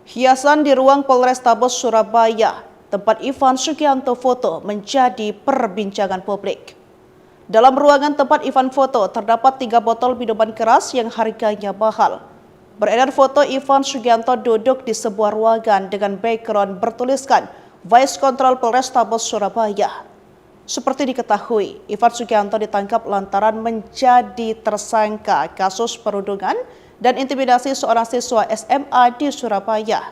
Hiasan di ruang Polrestabes Surabaya, tempat Ivan Sugianto foto menjadi perbincangan publik. Dalam ruangan tempat Ivan foto terdapat 3 botol minuman keras yang harganya mahal. Beredar foto Ivan Sugianto duduk di sebuah ruangan dengan background bertuliskan Vice Control Polrestabes Surabaya. Seperti diketahui, Ivan Sugianto ditangkap lantaran menjadi tersangka kasus perundungan dan intimidasi seorang siswa SMA di Surabaya.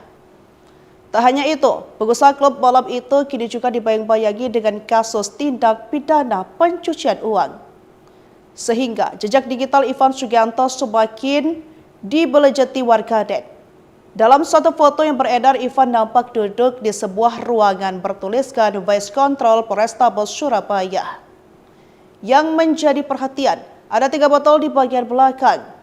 Tak hanya itu, pengusaha klub malam itu kini juga dibayang-bayangi dengan kasus tindak pidana pencucian uang. Sehingga jejak digital Ivan Sugianto semakin dibelejeti warganet. Dalam satu foto yang beredar, Ivan nampak duduk di sebuah ruangan bertuliskan Vice Control Polrestabes Surabaya. Yang menjadi perhatian, ada 3 botol di bagian belakang.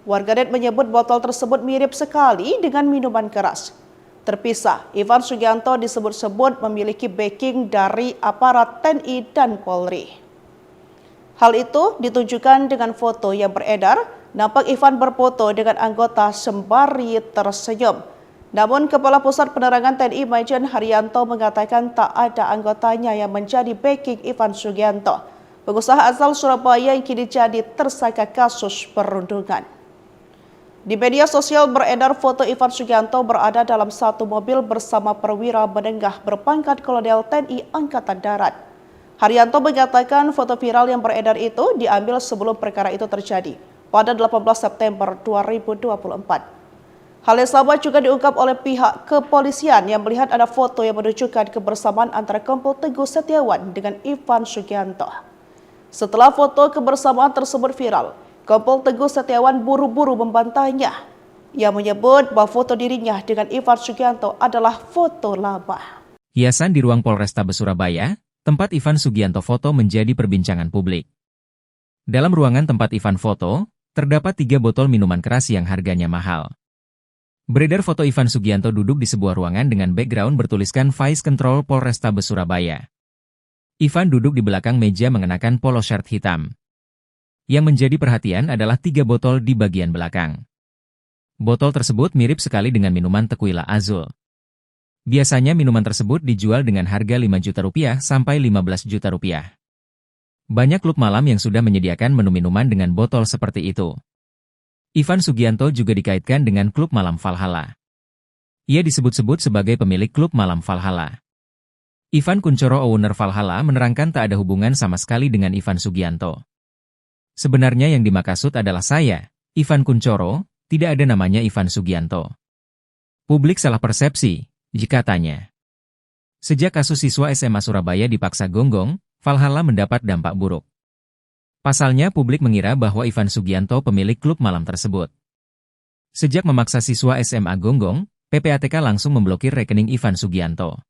Warganet menyebut botol tersebut mirip sekali dengan minuman keras. Terpisah, Ivan Sugianto disebut-sebut memiliki backing dari aparat TNI dan Polri. Hal itu ditunjukkan dengan foto yang beredar, nampak Ivan berfoto dengan anggota sembari tersenyum. Namun Kepala Pusat Penerangan TNI Maijen Haryanto mengatakan tak ada anggotanya yang menjadi backing Ivan Sugianto, pengusaha asal Surabaya yang kini jadi tersangka kasus perundungan. Di media sosial beredar foto Ivan Sugianto berada dalam satu mobil bersama perwira menengah berpangkat Kolonel TNI Angkatan Darat. Haryanto mengatakan foto viral yang beredar itu diambil sebelum perkara itu terjadi pada 18 September 2024. Hal yang sama juga diungkap oleh pihak kepolisian yang melihat ada foto yang menunjukkan kebersamaan antara Kompol Teguh Setiawan dengan Ivan Sugianto. Setelah foto kebersamaan tersebut viral, Kompol Teguh Setiawan buru-buru membantahnya. Ia menyebut bahwa foto dirinya dengan Ivan Sugianto adalah foto lama. Hiasan di ruang Polrestabes Surabaya, tempat Ivan Sugianto foto menjadi perbincangan publik. Dalam ruangan tempat Ivan foto, terdapat 3 botol minuman keras yang harganya mahal. Beredar foto Ivan Sugianto duduk di sebuah ruangan dengan background bertuliskan Vice Control Polrestabes Surabaya. Ivan duduk di belakang meja mengenakan polo shirt hitam. Yang menjadi perhatian adalah 3 botol di bagian belakang. Botol tersebut mirip sekali dengan minuman Tequila Azul. Biasanya minuman tersebut dijual dengan harga 5 juta rupiah sampai 15 juta rupiah. Banyak klub malam yang sudah menyediakan menu minuman dengan botol seperti itu. Ivan Sugianto juga dikaitkan dengan klub malam Valhalla. Ia disebut-sebut sebagai pemilik klub malam Valhalla. Ivan Kunchoro, owner Valhalla, menerangkan tak ada hubungan sama sekali dengan Ivan Sugianto. Sebenarnya yang dimaksud adalah saya, Ivan Kunchoro, tidak ada namanya Ivan Sugianto. Publik salah persepsi, jika tanya. Sejak kasus siswa SMA Surabaya dipaksa gonggong, Valhalla mendapat dampak buruk. Pasalnya publik mengira bahwa Ivan Sugianto pemilik klub malam tersebut. Sejak memaksa siswa SMA gonggong, PPATK langsung memblokir rekening Ivan Sugianto.